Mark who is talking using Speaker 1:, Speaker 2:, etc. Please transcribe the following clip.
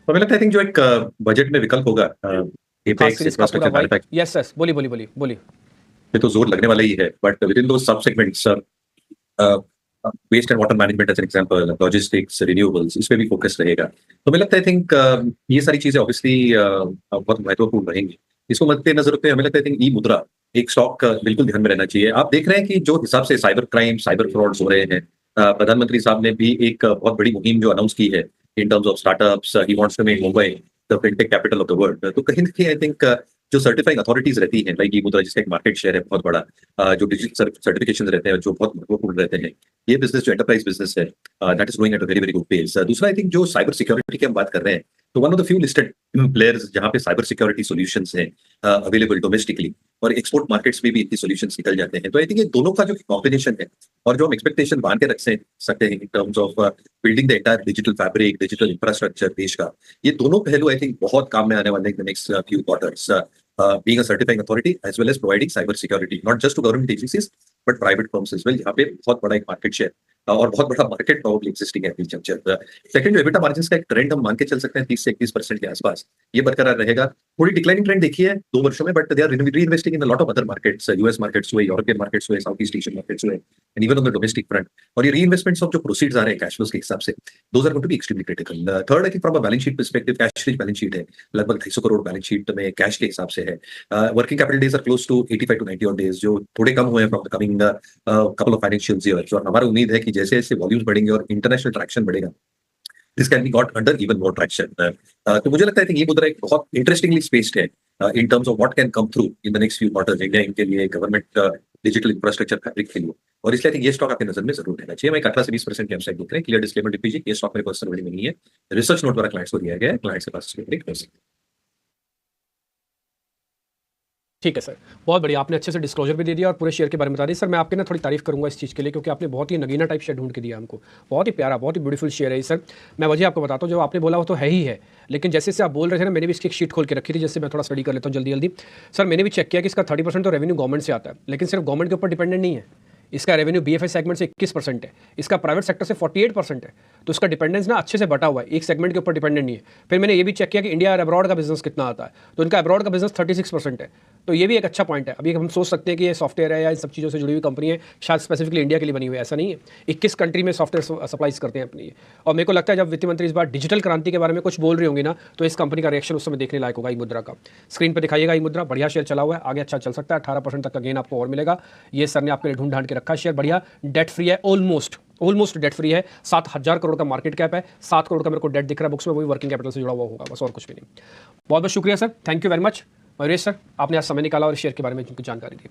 Speaker 1: तो हमें लगता है, आई थिंक जो एक बजट में विकल्प होगा,
Speaker 2: खास
Speaker 1: एपेक्स
Speaker 2: सीरीज का पूरा
Speaker 1: infrastructure
Speaker 2: vibe.
Speaker 1: Manufacturing
Speaker 2: yes sir, बोलिए बोलिए बोलिए बोलिए।
Speaker 1: पे तो जोर लगने वाला ही है, बट विद इन दो sub segments, waste and water management as an example, logistics, renewables, इस पे भी फोकस रहेगा। तो मुझे लगता है, आई थिंक ये सारी चीजें ऑब्वियसली बहुत महत्वपूर्ण रहेंगी। इसको मद्देनजर रखते हुए हमें लगता है, आई थिंक ई मुद्रा एक स्टॉक बिल्कुल ध्यान में रहना चाहिए। आप देख रहे हैं कि जो हिसाब से साइबर क्राइम, साइबर फ्रॉड्स हो रहे हैं, प्रधानमंत्री साहब ने भी एक बहुत बड़ी मुहिम जो अनाउंस की है in terms of startups, he wants to make Mumbai the fintech capital of the world. तो कहीं ना कहीं आई थिंक जो सर्टिफाइंग अथॉरिटीज रहती हैं, लाइक ई मुद्रा जिसका एक मार्केट शेयर है बहुत बड़ा, जो डिजिटल सर्टिफिकेशन रहते हैं जो बहुत महत्वपूर्ण रहते हैं, ये बिजनेस जो एंटरप्राइज बिजनेस है, that is growing at a very very good pace. दूसरा, आई थिंक जो साइबर सिक्योरिटी की हम बात कर रहे हैं, तो one of the few listed players जहां पे साइबर सिक्योरिटी सॉल्यूशंस हैं अवेलेबल डोमेस्टिकली, और एक्सपोर्ट मार्केट्स में भी इतनी सॉल्यूशंस निकल जाते हैं। तो आई थिंक ये दोनों का जो कॉम्बिनेशन है, और जो हम एक्सपेक्टेशन बांध के रख सकते हैं इन terms of building the entire digital fabric, digital infrastructure देश का, ये दोनों पहलू आई थिंक बहुत काम में आने वाले हैं in the next few quarters, being a certifying authority as well as providing cyber security not just to government agencies but private firms as well, यहाँ पे बहुत बड़ा एक मार्केट शेयर और बहुत बड़ा मार्केट प्रॉब्ली एक्सिस्टिंग है इस जंक्चर। सेकंड, जो एबिटा मार्जिन्स का एक ट्रेंड हम मान के चल सकते हैं 30 से 31% के आसपास, ये बरकरार रहेगा। थोड़ी डिक्लाइनिंग ट्रेंड देखी है 2 वर्षों में, but they are reinvesting in a lot of other markets, US markets हुए, यूरोपियन मार्केट्स हुए, साउथ ईस्ट एशियन मार्केट्स हुए, and even on the domestic front. और ये रीइन्वेस्टमेंट्स ऑफ जो प्रोसीड्स आ रहे हैं कैश फ्लोस के हिसाब से, those are going to be extremely critical. Third, I think from a balance sheet perspective, cash rich balance sheet है, लगभग 250 करोड़ बैलेंस शीट में कैश के हिसाब से है। Working capital days are close to 85 to 90 days, जो थोड़े कम हुए हैं from the coming couple of financial years. और हमारी उम्मीद है कि जैसे जैसे वॉल्यूम्स बढ़ेंगे और इंटरनेशनल ट्रैक्शन बढ़ेगा, this can be got under even more traction. तो मुझे लगता है कि ये मुद्रा एक बहुत इंटरेस्टिंगली स्पेस्ड है in terms of what can come through in the next few quarters India के लिए, गवर्नमेंट डिजिटल इंफ्रास्ट्रक्चर फैब्रिक के लिए। और इसलिए आई थिंक ये स्टॉक आपकी नजर में जरूर रहना चाहिए। मैं 18 से 20% के अपसाइड देख रहे हैं। क्लियर डिस्क्लेमर डीपीजी, ये स्टॉक मेरे पर्सनल होल्डिंग में नहीं है, रिसर्च नोट द्वारा क्लाइंट्स को दिया गया है, क्लाइंट्स के पास इसको कर सकते हैं।
Speaker 2: ठीक है सर, बहुत बढ़िया, आपने अच्छे से डिस्क्लोजर भी दे दिया और पूरे शेयर के बारे में बता दिया। सर मैं आपकी ना थोड़ी तारीफ करूंगा इस चीज़ के लिए, क्योंकि आपने बहुत ही नगीना टाइप शेयर ढूंढ के दिया हमको। बहुत ही प्यारा, बहुत ही ब्यूटीफुल शेयर है सर। मैं वजह आपको बताता हूँ, जो आपने बोला वो तो है ही है, लेकिन जैसे जैसे आप बोल रहे थे ना, मैंने भी इसकी एक शीट खोल के रखी थी, जैसे मैं थोड़ा स्टडी कर लेता हूँ जल्दी जल्दी। सर मैंने भी चेक किया कि इसका 30% तो रेवेन्यू गवर्नमेंट से आता है, लेकिन सिर्फ गवर्नमेंट के ऊपर डिपेंडेंट नहीं है। इसका रेवेन्यू बीएफआई सेगमेंट से 21% है, इसका प्राइवेट सेक्टर से 48% है। तो इसका डिपेंडेंस ना अच्छे से बटा हुआ है, एक सेगमेंट के ऊपर डिपेंडेंट नहीं है। फिर मैंने ये भी चेक किया कि इंडिया और अब्रॉड का बिजनेस कितना आता है, तो इनका अब्रॉड का बिजनेस 36% है। तो ये भी एक अच्छा पॉइंट है। अभी हम सोच सकते हैं कि ये सॉफ्टवेयर है या इन सब चीज़ों से जुड़ी हुई कंपनी है, शायद स्पेसिफिकली इंडिया के लिए बनी हुई है, ऐसा नहीं है। 21 कंट्री में सॉफ्टवेयर सप्लाईज करते हैं अपनी। और मेरे को लगता है जब वित्त मंत्री इस बार डिजिटल क्रांति के बारे में कुछ बोल रही होंगी ना, तो इस कंपनी का रिएक्शन उस समय देखने लायक होगा। ई मुद्रा का स्क्रीन पर दिखाइएगा। ई मुद्रा बढ़िया शेयर चला हुआ है, आगे अच्छा चल सकता है, 18% तक का गेन आपको और मिलेगा। ये सर ने आपके लिए ढूंढ ढांड के रखा है। शेयर बढ़िया डेट फ्री है, ऑलमोस्ट डेट फ्री है। 7,000 करोड़ का मार्केट कैप है, 7 करोड़ का मेरे को डेट दिख रहा है बुक्स में, वही वर्किंग कैपिटल से जुड़ा हुआ होगा, बस और कुछ भी नहीं। बहुत बहुत शुक्रिया sir, thank you very much Mayuresh sir, आपने आज समय निकाला और शेयर के बारे में जानकारी दी।